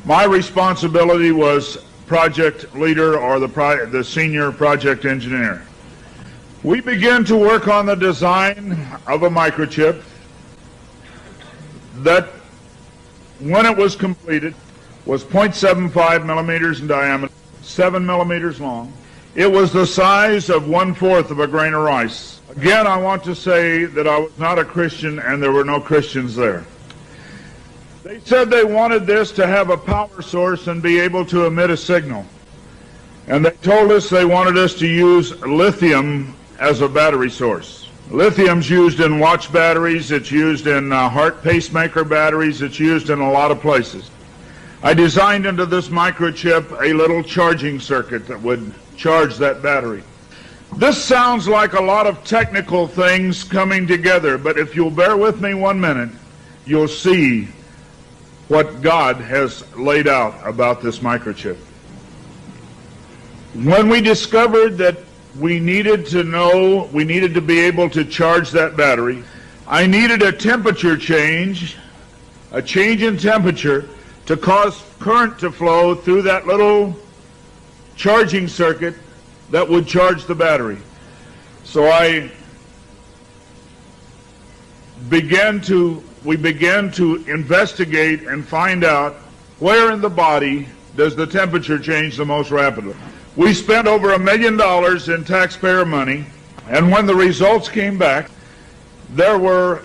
My responsibility was project leader or the senior project engineer. We began to work on the design of a microchip that, when it was completed, was 0.75 millimeters in diameter, 7 millimeters long. It was the size of 1/4 of a grain of rice. Again, I want to say that I was not a Christian and there were no Christians there. They said they wanted this to have a power source and be able to emit a signal. And they told us they wanted us to use lithium as a battery source. Lithium's used in watch batteries, it's used in heart pacemaker batteries, it's used in a lot of places. I designed into this microchip a little charging circuit that would charge that battery. This sounds like a lot of technical things coming together, but if you'll bear with me 1 minute, you'll see what God has laid out about this microchip. When we discovered that we needed to be able to charge that battery, I needed a temperature change, a change in temperature, to cause current to flow through that little charging circuit that would charge the battery. So we began to investigate and find out where in the body does the temperature change the most rapidly. We spent over $1 million in taxpayer money, and when the results came back, there was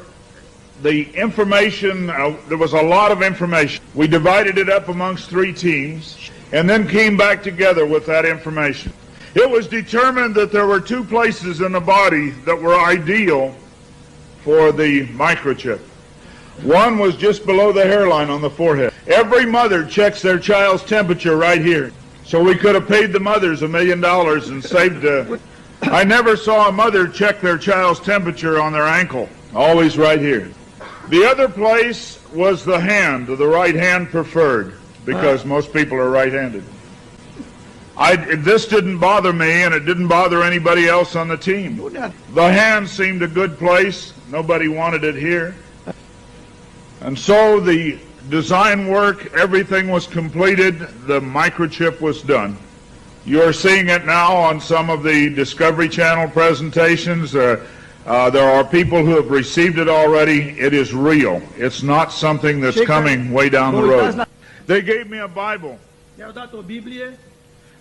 a lot of information. We divided it up amongst 3 teams and then came back together with that information. It was determined that there were 2 places in the body that were ideal for the microchip. One was just below the hairline on the forehead. Every mother checks their child's temperature right here. So we could have paid the mothers $1 million and saved. I never saw a mother check their child's temperature on their ankle. Always right here. The other place was the hand, the right hand preferred, because most people are right-handed. This didn't bother me, and it didn't bother anybody else on the team. The hand seemed a good place. Nobody wanted it here. And so the design work, everything was completed. The microchip was done. You're seeing it now on some of the Discovery Channel presentations. There are people who have received it already. It is real. It's not something that's coming way down the road. They gave me a Bible.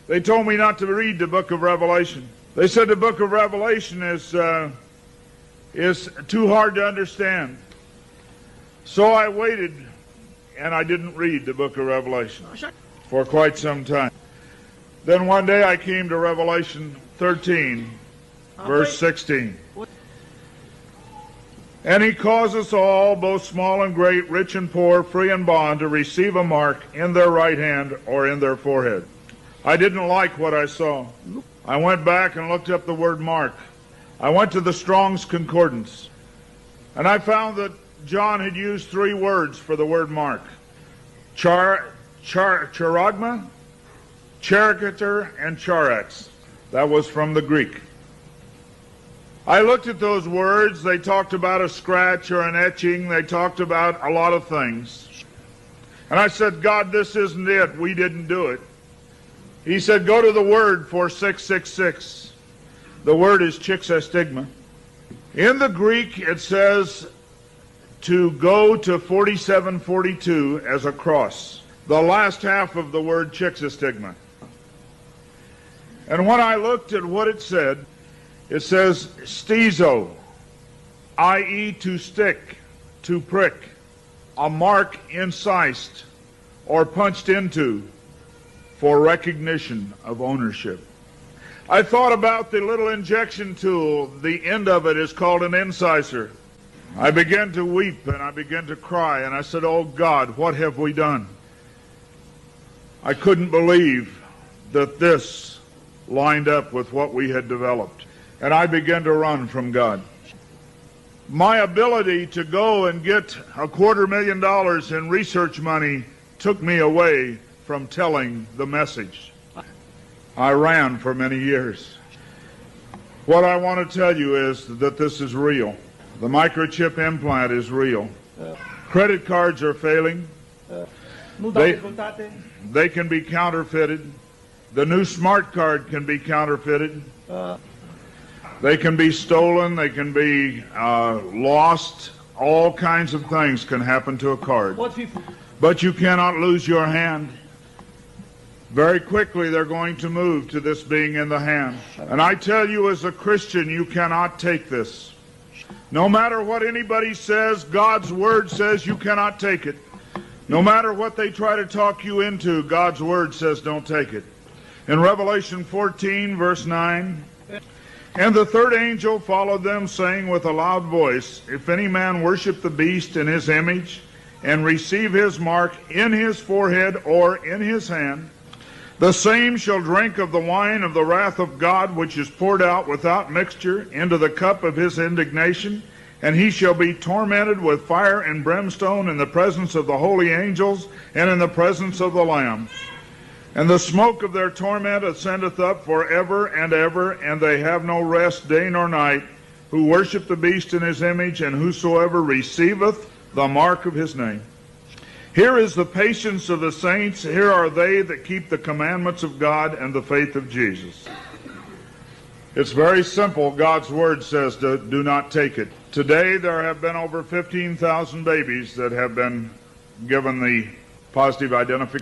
They told me not to read the book of Revelation. They said the book of Revelation is too hard to understand. So I waited, and I didn't read the book of Revelation for quite some time. Then one day I came to Revelation 13, verse 16. And he caused us all, both small and great, rich and poor, free and bond, to receive a mark in their right hand or in their forehead. I didn't like what I saw. I went back and looked up the word mark. I went to the Strong's Concordance, and I found that John had used 3 words for the word mark. Charagma, charicature, and charax. That was from the Greek. I looked at those words. They talked about a scratch or an etching. They talked about a lot of things. And I said, God, this isn't it. We didn't do it. He said, go to the word for 666. The word is chixestigma. In the Greek, it says to go to 4742 as a cross. The last half of the word chixestigma. And when I looked at what it says stizo, i.e. to stick, to prick, a mark incised or punched into for recognition of ownership. I thought about the little injection tool. The end of it is called an incisor. I began to weep and I began to cry, and I said, oh God, what have we done? I couldn't believe that this lined up with what we had developed. And I began to run from God. My ability to go and get $250,000 in research money took me away from telling the message. I ran for many years. What I want to tell you is that this is real. The microchip implant is real. Credit cards are failing. They can be counterfeited. The new smart card can be counterfeited. They can be stolen. They can be lost. All kinds of things can happen to a card. But you cannot lose your hand. Very quickly they're going to move to this being in the hand. And I tell you, as a Christian, you cannot take this. No matter what anybody says, God's Word says you cannot take it. No matter what they try to talk you into, God's Word says don't take it. In Revelation 14, verse 9, and the third angel followed them, saying with a loud voice, if any man worship the beast in his image, and receive his mark in his forehead or in his hand, the same shall drink of the wine of the wrath of God, which is poured out without mixture into the cup of his indignation, and he shall be tormented with fire and brimstone in the presence of the holy angels and in the presence of the Lamb. And the smoke of their torment ascendeth up forever and ever, and they have no rest day nor night, who worship the beast in his image, and whosoever receiveth the mark of his name. Here is the patience of the saints. Here are they that keep the commandments of God and the faith of Jesus. It's very simple. God's Word says do not take it. Today there have been over 15,000 babies that have been given the positive identification.